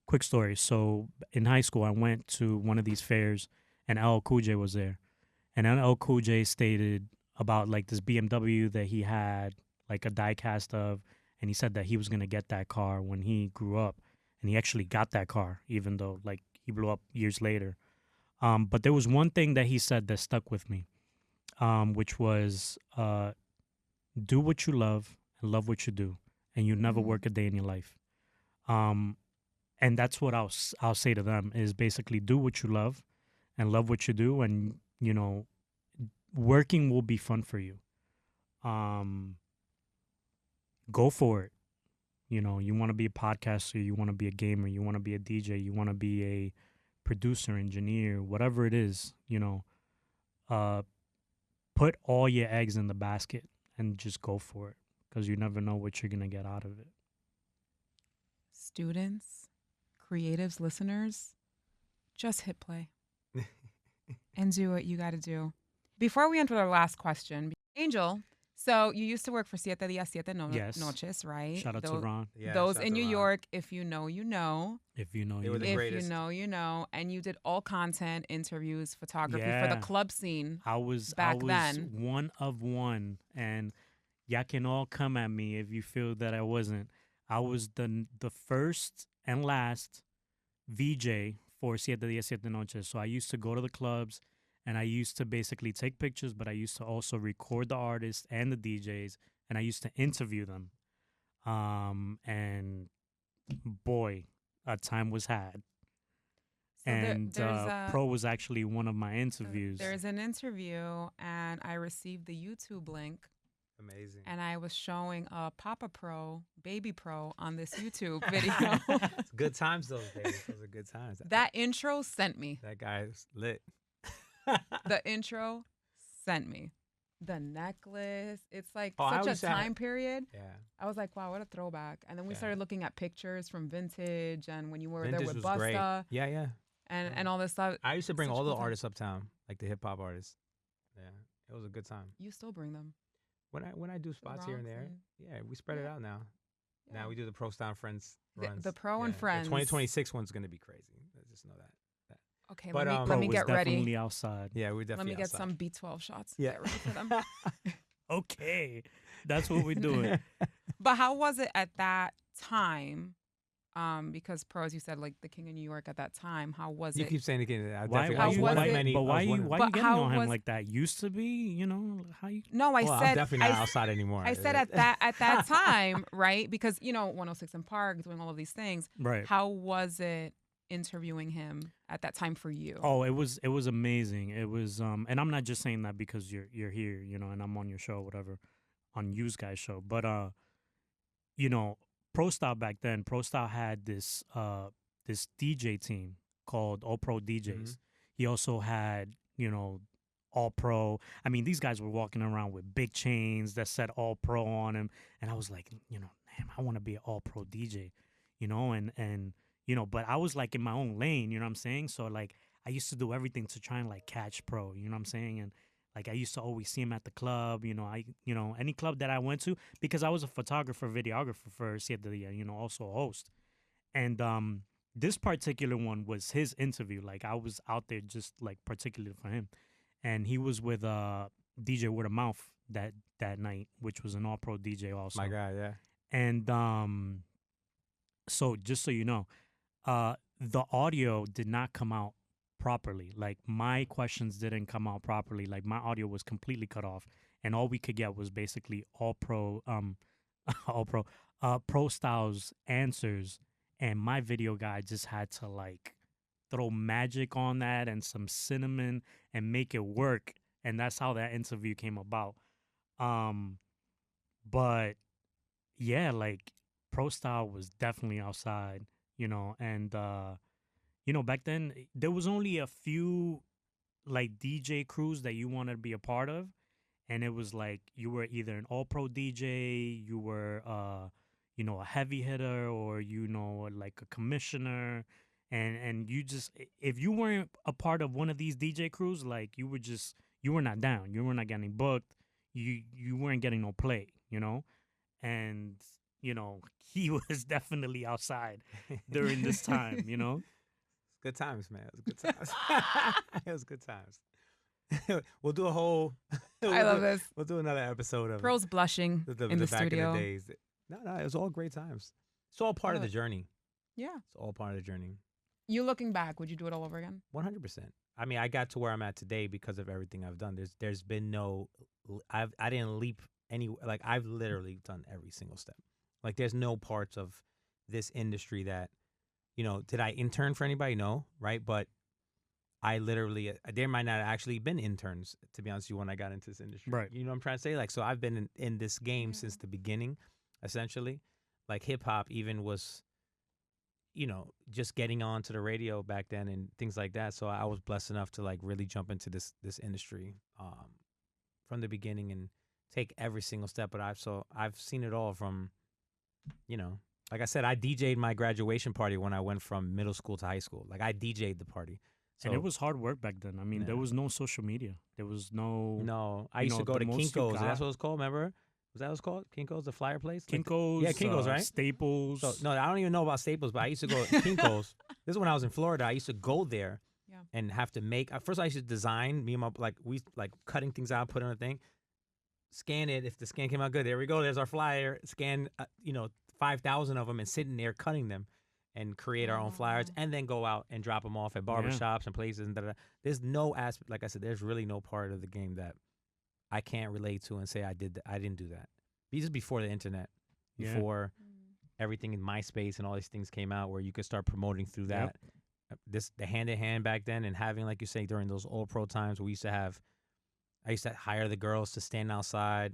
Speaker 3: Quick story. So in high school, I went to one of these fairs, and LL Cool J was there, and LL Cool J stated about like this BMW that he had like a die cast of, and he said that he was gonna get that car when he grew up, and he actually got that car, even though like he blew up years later. But there was one thing that he said that stuck with me, which was do what you love and love what you do, and you never work a day in your life. And that's what I'll say to them is basically do what you love and love what you do, and you know, working will be fun for you. Go for it. You know, you want to be a podcaster, you want to be a gamer, you want to be a DJ, you want to be a producer, engineer, whatever it is, you know, put all your eggs in the basket and just go for it, because you never know what you're going to get out of it.
Speaker 2: Students, creatives, listeners, just hit play and do what you got to do. Before we enter our last question, Angel, so you used to work for Siete Días, Siete
Speaker 3: Yes.
Speaker 2: Noches, right?
Speaker 3: Shout out to Ron.
Speaker 1: Yeah,
Speaker 2: Those
Speaker 1: shout out
Speaker 2: in
Speaker 1: to
Speaker 2: New
Speaker 1: Ron.
Speaker 2: York, if you know, you know.
Speaker 3: If you know,
Speaker 1: They
Speaker 3: you
Speaker 1: were the
Speaker 3: know.
Speaker 2: If
Speaker 1: greatest.
Speaker 2: you know, you know. And you did all content, interviews, photography for
Speaker 3: Yeah.
Speaker 2: the club scene.
Speaker 3: I was
Speaker 2: back then.
Speaker 3: one of one, and y'all can all come at me if you feel that I wasn't. I was the first and last VJ for Siete Días, Siete Noches. So I used to go to the clubs, and I used to basically take pictures, but I used to also record the artists and the DJs, and I used to interview them. And boy, a time was had.
Speaker 2: So
Speaker 3: And
Speaker 2: there's
Speaker 3: Pro was actually one of my interviews.
Speaker 2: There's an interview, and I received the YouTube link,
Speaker 1: Amazing.
Speaker 2: and I was showing Papa Pro, Baby Pro on this YouTube video.
Speaker 1: It's good times those days. Those are good times.
Speaker 2: That intro sent me.
Speaker 1: That guy's lit.
Speaker 2: The intro sent me. The necklace. It's like
Speaker 1: Oh, I
Speaker 2: such a
Speaker 1: always said-
Speaker 2: time period.
Speaker 1: Yeah.
Speaker 2: I was like, wow, what a throwback. And then we
Speaker 1: Yeah.
Speaker 2: started looking at pictures from Vintage and when you were
Speaker 1: Vintage
Speaker 2: there with
Speaker 1: was great.
Speaker 2: Busta
Speaker 1: Yeah, yeah.
Speaker 2: and all this stuff.
Speaker 1: I used to bring
Speaker 2: Such
Speaker 1: all the
Speaker 2: cool time.
Speaker 1: artists uptown, like the hip hop artists. Yeah, it was a good time.
Speaker 2: You still bring them.
Speaker 1: When I do spots here and
Speaker 2: Bronx
Speaker 1: there,
Speaker 2: and-
Speaker 1: yeah, we spread it
Speaker 2: Yeah.
Speaker 1: out now.
Speaker 2: Yeah.
Speaker 1: Now we do the Prostyle Friends runs.
Speaker 2: the Pro and
Speaker 1: Yeah.
Speaker 2: Friends.
Speaker 1: The 2026 one's gonna be crazy. Let's just know that.
Speaker 2: Okay,
Speaker 1: But,
Speaker 2: let
Speaker 3: Pro
Speaker 2: me
Speaker 3: was
Speaker 2: get ready.
Speaker 3: definitely outside.
Speaker 1: Yeah, we're
Speaker 2: Let
Speaker 1: definitely
Speaker 2: me get
Speaker 1: outside.
Speaker 2: some B12 shots.
Speaker 1: Yeah.
Speaker 2: Get ready for them.
Speaker 3: Okay, that's what we're doing.
Speaker 2: But how was it at that time? Because Pro, as you said, like the King of New York at that time, how was
Speaker 1: You
Speaker 2: it?
Speaker 1: keep saying again. I
Speaker 3: Why,
Speaker 1: definitely-
Speaker 3: why
Speaker 1: I was
Speaker 3: you,
Speaker 2: was
Speaker 1: one of
Speaker 3: why,
Speaker 2: it-
Speaker 1: many.
Speaker 3: but
Speaker 1: I
Speaker 3: why
Speaker 1: was
Speaker 3: you
Speaker 1: one of-
Speaker 3: why
Speaker 2: But
Speaker 3: you getting
Speaker 2: how
Speaker 3: on him
Speaker 2: was-
Speaker 3: like that? Used to be, you know, how you?
Speaker 2: No, I
Speaker 1: Well,
Speaker 2: said
Speaker 1: I'm definitely not outside anymore.
Speaker 2: I said at that time, right? Because 106 in Park, doing all of these things.
Speaker 3: Right.
Speaker 2: How was it interviewing him at that time for you?
Speaker 3: Oh, it was amazing. It was and I'm not just saying that because you're here, you know, and I'm on your show, whatever, on Use Guys show. But you know, Prostyle back then, Prostyle had this this DJ team called All Pro DJs. He also had, you know, All Pro. I mean, these guys were walking around with big chains that said All Pro on them, and I was like, you know, damn, I want to be an All Pro DJ, you know, and you know, but I was like in my own lane, you know what I'm saying? So like I used to do everything to try and like catch Pro, you know what I'm saying? And like I used to always see him at the club, you know, any club that I went to, because I was a photographer, videographer for Siete Días, you know, also a host. And this particular one was his interview. Like I was out there just like particularly for him. And he was with DJ Word of Mouth that night, which was an all pro DJ also.
Speaker 1: My God, yeah.
Speaker 3: And so just so you know, the audio did not come out properly. Like my questions didn't come out properly. Like my audio was completely cut off, and all we could get was basically all pro Prostyle's answers, and my video guy just had to like throw magic on that and some cinnamon and make it work, and that's how that interview came about. But yeah, like Prostyle was definitely outside, you know, and you know, back then there was only a few like DJ crews that you wanted to be a part of, and it was like you were either an all pro DJ, you were you know, a heavy hitter, or you know, like a commissioner, and you just, if you weren't a part of one of these DJ crews, like you were not down, you were not getting booked, you weren't getting no play, you know. And you know, he was definitely outside during this time, you know.
Speaker 1: Good times, man. It was good times. It was good times. We'll do a whole.
Speaker 2: I love this.
Speaker 1: We'll do another episode of
Speaker 2: Pro's blushing in the
Speaker 1: back
Speaker 2: studio.
Speaker 1: in the days. No, it was all great times. It's all part of the journey.
Speaker 2: Yeah.
Speaker 1: It's all part of the journey.
Speaker 2: You looking back, would you do it all over again?
Speaker 1: 100%. I mean, I got to where I'm at today because of everything I've done. There's been no, I didn't leap any, like I've literally done every single step. Like there's no parts of this industry that, did I intern for anybody? No, right? But I literally, there might not have actually been interns, to be honest with you, when I got into this industry.
Speaker 3: Right.
Speaker 1: You know what I'm trying to say? Like, so I've been in this game since the beginning, essentially. Like hip hop even was, just getting onto the radio back then and things like that. So I was blessed enough to like really jump into this industry from the beginning and take every single step. But I've seen it all from, like I said, I DJ'd my graduation party when I went from middle school to high school. Like I DJ'd the party. So,
Speaker 3: and it was hard work back then. I mean, there was no social media. There was no.
Speaker 1: No, I used to go to Kinko's. That's what it was called. Remember? Was that what it's called? Kinko's, the flyer place?
Speaker 3: Kinko's.
Speaker 1: Yeah, Kinko's, right?
Speaker 3: Staples.
Speaker 1: So, no, I don't even know about Staples, but I used to go to Kinko's. This is when I was in Florida. I used to go there and have to make. First, I used to design. Me and we cutting things out, put on a thing, scan it. If the scan came out good, there we go. There's our flyer. Scan, 5,000 of them and sitting there cutting them and create our own flyers and then go out and drop them off at barbershops and places and da-da-da. There's no aspect, like I said, there's really no part of the game that I can't relate to and say I didn't do that. This is before the internet, before everything in MySpace and all these things came out where you could start promoting through that. The hand-in-hand back then and having, like you say, during those old pro times where I used to hire the girls to stand outside,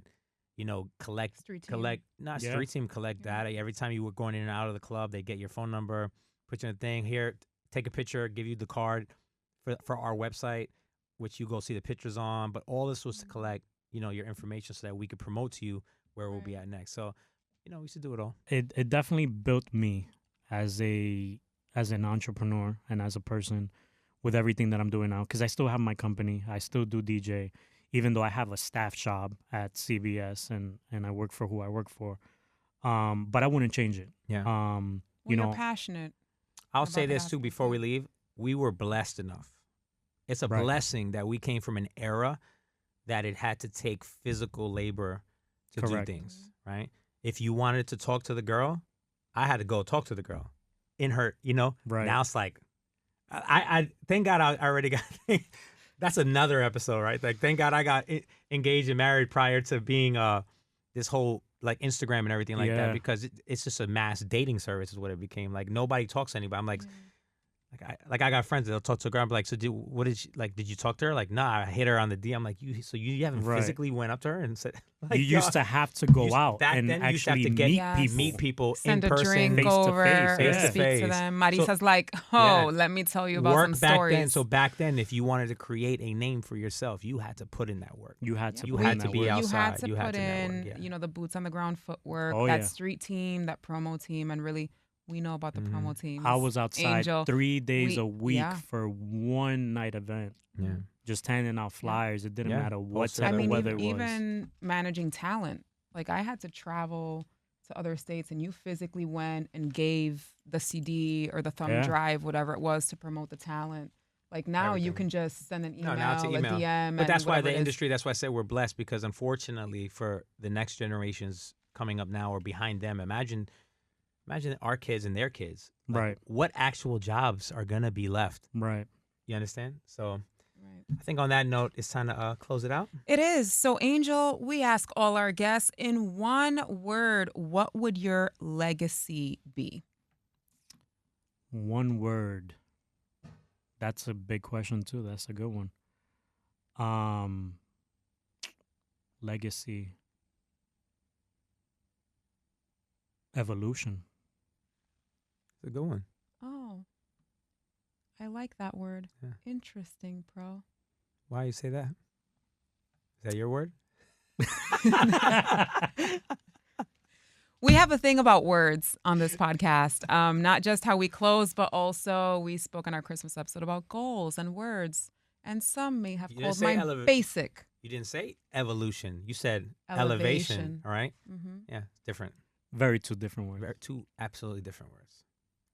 Speaker 1: collect
Speaker 2: Street team.
Speaker 1: Collect data. Every time you were going in and out of the club, they get your phone number, put you in a thing. Here, take a picture, give you the card for our website, which you go see the pictures on. But all this was to collect, your information so that we could promote to you where we'll be at next. So, we used to do it all.
Speaker 3: It definitely built me as an entrepreneur and as a person with everything that I'm doing now. Because I still have my company. I still do DJ. Even though I have a staff job at CBS and I work for who I work for, but I wouldn't change it.
Speaker 1: Yeah.
Speaker 2: You're passionate.
Speaker 1: I'll say this too before we leave. We were blessed enough. It's a blessing that we came from an era that it had to take physical labor to do things, right? If you wanted to talk to the girl, I had to go talk to the girl in her,
Speaker 3: Right.
Speaker 1: Now it's like, I thank God I already got. That's another episode, right? Like, thank God I got engaged and married prior to being this whole like Instagram and everything like that, because it's just a mass dating service is what it became. Like nobody talks to anybody. I'm like, I got friends that'll talk to a girl. I'm like, so did you talk to her? Like, nah, I hit her on the D. I'm like, you haven't physically went up to her and said, like,
Speaker 3: you used to have to go out and actually
Speaker 1: meet people
Speaker 2: Send
Speaker 1: in
Speaker 2: a
Speaker 1: person,
Speaker 2: drink
Speaker 3: face to
Speaker 2: over,
Speaker 3: face,
Speaker 2: speak to them. Marisa's like, let me tell you about
Speaker 1: work
Speaker 2: some
Speaker 1: back
Speaker 2: stories.
Speaker 1: then. So back then, if you wanted to create a name for yourself, you had to put in that work.
Speaker 3: You had to.
Speaker 1: You had to be outside.
Speaker 2: You had to put
Speaker 1: network,
Speaker 2: in, the boots on the ground footwork,
Speaker 3: Oh,
Speaker 2: that
Speaker 3: yeah.
Speaker 2: street team, that promo team, and really, we know about the promo teams.
Speaker 3: I was outside
Speaker 2: Angel,
Speaker 3: 3 days a week
Speaker 2: yeah.
Speaker 3: for one night event.
Speaker 1: Yeah.
Speaker 3: Just handing out flyers. It didn't matter what
Speaker 1: Also,
Speaker 3: type of weather it was.
Speaker 2: even managing talent. Like I had to travel to other states, and you physically went and gave the CD or the thumb drive, whatever it was, to promote the talent. Like now you can just send an email,
Speaker 1: now it's
Speaker 2: a DM.
Speaker 1: But that's why
Speaker 2: the
Speaker 1: industry, that's why I say we're blessed, because unfortunately for the next generations coming up now or behind them, imagine our kids and their kids. Like,
Speaker 3: Right.
Speaker 1: what actual jobs are going to be left?
Speaker 3: Right.
Speaker 1: You understand? So
Speaker 2: Right.
Speaker 1: I think on that note, it's time to close it out.
Speaker 2: It is. So, Angel, we ask all our guests, in one word, what would your legacy be?
Speaker 3: One word. That's a big question too. That's a good one. Legacy. Evolution.
Speaker 1: It's a good one.
Speaker 2: Oh, I like that word.
Speaker 1: Yeah.
Speaker 2: Interesting, Pro.
Speaker 1: Why you say that? Is that your word?
Speaker 2: We have a thing about words on this podcast, not just how we close, but also we spoke on our Christmas episode about goals and words. And some may have called mine basic.
Speaker 1: You didn't say evolution. You said elevation. All right?
Speaker 2: Mm-hmm.
Speaker 1: Yeah, it's different.
Speaker 3: Very two different words.
Speaker 1: Two absolutely different words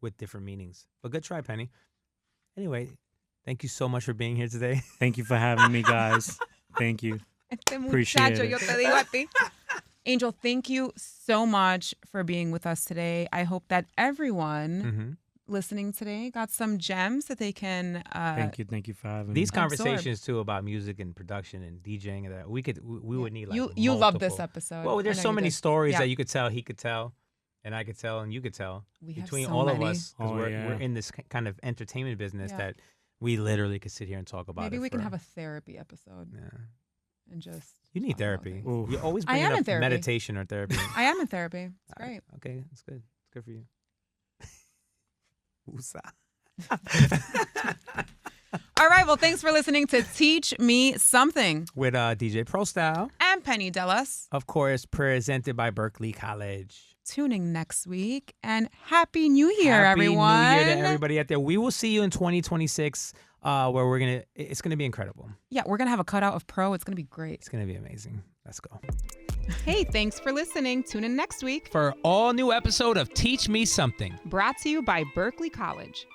Speaker 1: with different meanings. But good try, Penny. Anyway, thank you so much for being here today.
Speaker 3: Thank you for having me, guys. Thank you. Appreciate it.
Speaker 2: Yo te digo a ti. Angel, thank you so much for being with us today. I hope that everyone listening today got some gems that they can
Speaker 3: Thank you for having me.
Speaker 1: These conversations too about music and production and DJing, that we would need like
Speaker 2: you love
Speaker 1: multiple.
Speaker 2: this episode.
Speaker 1: Well, there's
Speaker 2: I know
Speaker 1: so
Speaker 2: you
Speaker 1: many
Speaker 2: did.
Speaker 1: stories that you could tell, he could tell, and I could tell, and you could tell.
Speaker 2: We have
Speaker 1: between
Speaker 2: so
Speaker 1: all
Speaker 2: many.
Speaker 1: of us, because
Speaker 3: Oh,
Speaker 1: we're
Speaker 3: yeah.
Speaker 1: in this kind of entertainment business
Speaker 2: Yeah.
Speaker 1: that we literally could sit here and talk about.
Speaker 2: Maybe
Speaker 1: it
Speaker 2: we can
Speaker 1: for-
Speaker 2: have a therapy episode
Speaker 1: Yeah.
Speaker 2: and just.
Speaker 1: You need
Speaker 2: talk about
Speaker 1: therapy.
Speaker 2: things.
Speaker 3: Oof.
Speaker 1: You always
Speaker 2: I
Speaker 1: bring
Speaker 2: am in
Speaker 1: up
Speaker 2: therapy.
Speaker 1: meditation or therapy.
Speaker 2: I am in therapy. It's great.
Speaker 1: Okay, it's good. It's good for you. Woosah.
Speaker 2: All right. Well, thanks for listening to Teach Me Something.
Speaker 1: With DJ Prostyle,
Speaker 2: And Penny Dellas.
Speaker 1: of course, presented by Berkeley College.
Speaker 2: Tuning next week. And Happy New Year,
Speaker 1: Happy
Speaker 2: everyone.
Speaker 1: New Year to everybody out there. We will see you in 2026, where it's gonna be incredible.
Speaker 2: Yeah, we're going to have a cutout of Pro. It's going to be great.
Speaker 1: It's gonna be amazing. Let's go.
Speaker 2: Hey, thanks for listening. Tune in next week.
Speaker 1: For all new episode of Teach Me Something.
Speaker 2: Brought to you by Berkeley College.